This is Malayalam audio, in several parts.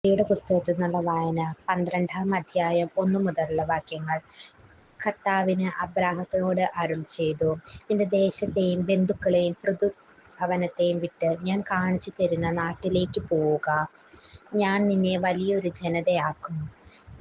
യുടെ പുസ്തകത്തിൽ നിന്നുള്ള വായന 12-ാം അധ്യായം 1 മുതലുള്ള വാക്യങ്ങൾ. കർത്താവിന് അബ്രാഹത്തോട് അരുൾ ചെയ്തു, നിന്റെ ദേശത്തെയും ബന്ധുക്കളെയും ഭവനത്തെയും വിട്ട് ഞാൻ കാണിച്ചു തരുന്ന നാട്ടിലേക്ക് പോവുക. ഞാൻ നിന്നെ വലിയൊരു ജനതയാക്കും.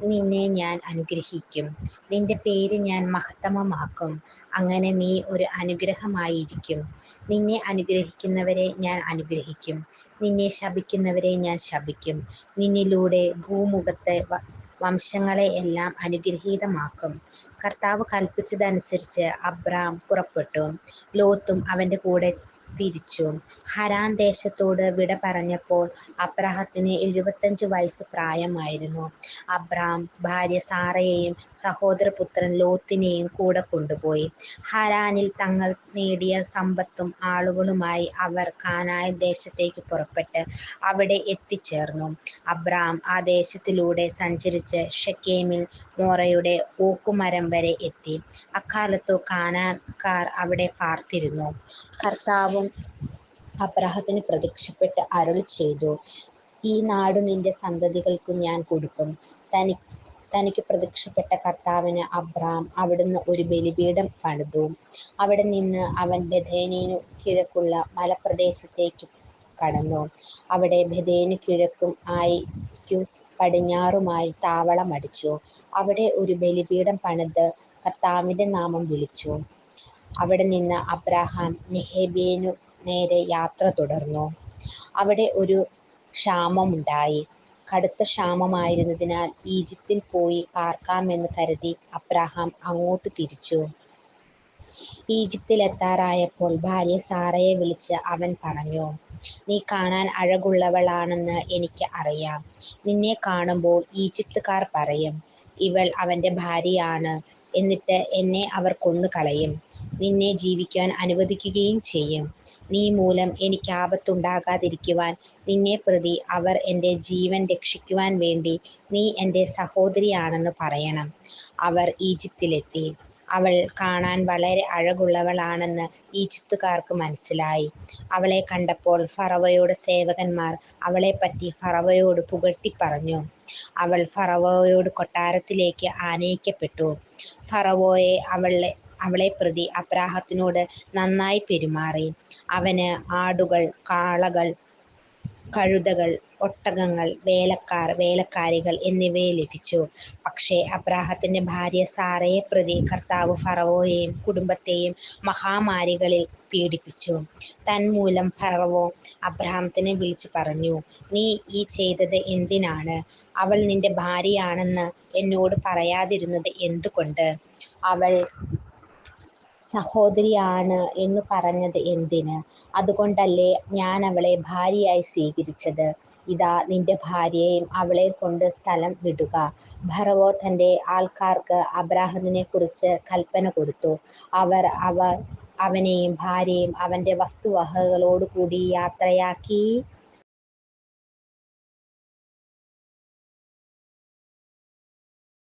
നിന്നെ ഞാൻ അനുഗ്രഹിക്കും. നിന്റെ പേര് ഞാൻ മഹത്തമമാക്കും. അങ്ങനെ നീ ഒരു അനുഗ്രഹമായിരിക്കും. നിന്നെ അനുഗ്രഹിക്കുന്നവരെ ഞാൻ അനുഗ്രഹിക്കും. നിന്നെ ശപിക്കുന്നവരെ ഞാൻ ശപിക്കും. നിന്നിലൂടെ ഭൂമുഖത്തെ വംശങ്ങളെ എല്ലാം അനുഗ്രഹീതമാക്കും. കർത്താവ് കൽപ്പിച്ചതനുസരിച്ച് അബ്രാം പുറപ്പെട്ടു. ലോത്തും അവന്റെ കൂടെ തിരിച്ചു. ഹരാൻ ദേശത്തോട് വിട പറഞ്ഞപ്പോൾ അബ്രാഹത്തിന് 75 വയസ്സ് പ്രായമായിരുന്നു. അബ്രാം ഭാര്യ സാറയെയും സഹോദരപുത്രൻ ലോത്തിനെയും കൂടെ കൊണ്ടുപോയി. ഹരാനിൽ തങ്ങൾ നേടിയ സമ്പത്തും ആളുകളുമായി അവർ കാനാൻ ദേശത്തേക്ക് പുറപ്പെട്ട് അവിടെ എത്തിച്ചേർന്നു. അബ്രാം ആ ദേശത്തിലൂടെ സഞ്ചരിച്ച് ഷെക്കേമിൽ മോറയുടെ ഓക്കുമരം വരെ എത്തി. അക്കാലത്തു കാനാൻകാർ അവിടെ പാർത്തിരുന്നു. കർത്താവും അബ്രാഹത്തിന് പ്രത്യക്ഷപ്പെട്ട് അരുളി ചെയ്തു, ഈ നാടു നിന്റെ സന്തതികൾക്കു ഞാൻ കൊടുക്കും. തനിക്ക് പ്രത്യക്ഷപ്പെട്ട കർത്താവിന് അബ്രാം അവിടുന്ന് ഒരു ബലിപീഠം പണിതു. അവിടെ നിന്ന് അവൻ ബേഥേലിനു കിഴക്കുള്ള മലമ്പ്രദേശത്തേക്ക് കടന്നു. അവിടെ ബേഥേലിന് കിഴക്കും ആയിക്കു പടിഞ്ഞാറുമായി താവളമടിച്ചു. അവിടെ ഒരു ബലിപീഠം പണിത് കർത്താവിന്റെ നാമം വിളിച്ചു. അവിടെ നിന്ന് അബ്രാഹാം നെഹേബിനു നേരെ യാത്ര തുടർന്നു. അവിടെ ഒരു ക്ഷാമമുണ്ടായി. കടുത്ത ക്ഷാമമായിരുന്നതിനാൽ ഈജിപ്തിൽ പോയി പാർക്കാമെന്ന് കരുതി അബ്രാഹാം അങ്ങോട്ട് തിരിച്ചു. ഈജിപ്തിലെത്താറായപ്പോൾ ഭാര്യ സാറയെ വിളിച്ച് അവൻ പറഞ്ഞു, നീ കാണാൻ അഴകുള്ളവളാണെന്ന് എനിക്ക് അറിയാം. നിന്നെ കാണുമ്പോൾ ഈജിപ്തുകാർ പറയും, ഇവൾ അവന്റെ ഭാര്യയാണ്. എന്നിട്ട് എന്നെ അവർ കൊന്നുകളയും. നിന്നെ ജീവിക്കാൻ അനുവദിക്കുകയും ചെയ്യും. നീ മൂലം എനിക്ക് ആപത്തുണ്ടാകാതിരിക്കുവാൻ നിന്നെപ്രതി അവർ എന്റെ ജീവൻ രക്ഷിക്കുവാൻ വേണ്ടി നീ എന്റെ സഹോദരിയാണെന്ന് പറയണം. അവർ ഈജിപ്തിലെത്തി. അവൾ കാണാൻ വളരെ അഴകുള്ളവളാണെന്ന് ഈജിപ്തുകാർക്ക് മനസ്സിലായി. അവളെ കണ്ടപ്പോൾ ഫറവോയുടെ സേവകന്മാർ അവളെപ്പറ്റി ഫറവോയോട് പുകഴ്ത്തിപ്പറഞ്ഞു. അവൾ ഫറവോയുടെ കൊട്ടാരത്തിലേക്ക് ആനയിക്കപ്പെട്ടു. ഫറവോയെ അവളെപ്രതി അബ്രാഹത്തിനോട് നന്നായി പെരുമാറി. അവന് ആടുകൾ, കാളകൾ, കഴുതകൾ, ഒട്ടകങ്ങൾ, വേലക്കാർ, വേലക്കാരികൾ എന്നിവയെ ലഭിച്ചു. പക്ഷേ അബ്രാഹത്തിന്റെ ഭാര്യ സാറയെ പ്രതി കർത്താവ് ഫറവോയെയും കുടുംബത്തെയും മഹാമാരികളിൽ പീഡിപ്പിച്ചു. തന്മൂലം ഫറവോ അബ്രാഹത്തിനെ വിളിച്ചു പറഞ്ഞു, നീ ഈ ചെയ്തത് എന്തിനാണ്? അവൾ നിന്റെ ഭാര്യയാണെന്ന് എന്നോട് പറയാതിരുന്നത് എന്തുകൊണ്ട്? അവൾ സഹോദരിയാണ് എന്നു പറഞ്ഞത് എന്തിന്? അതുകൊണ്ടല്ലേ ഞാൻ അവളെ ഭാര്യയായി സ്വീകരിച്ചത്. ഇതാ നിന്റെ ഭാര്യയും അവളെയും കൊണ്ട് സ്ഥലം വിടുക. ഫറവോ തന്റെ ആൾക്കാർക്ക് അബ്രാഹത്തിനെക്കുറിച്ച് കൽപ്പന കൊടുത്തു. അവർ അവനെയും ഭാര്യയെയും അവന്റെ വസ്തുവകകളോടുകൂടി യാത്രയാക്കി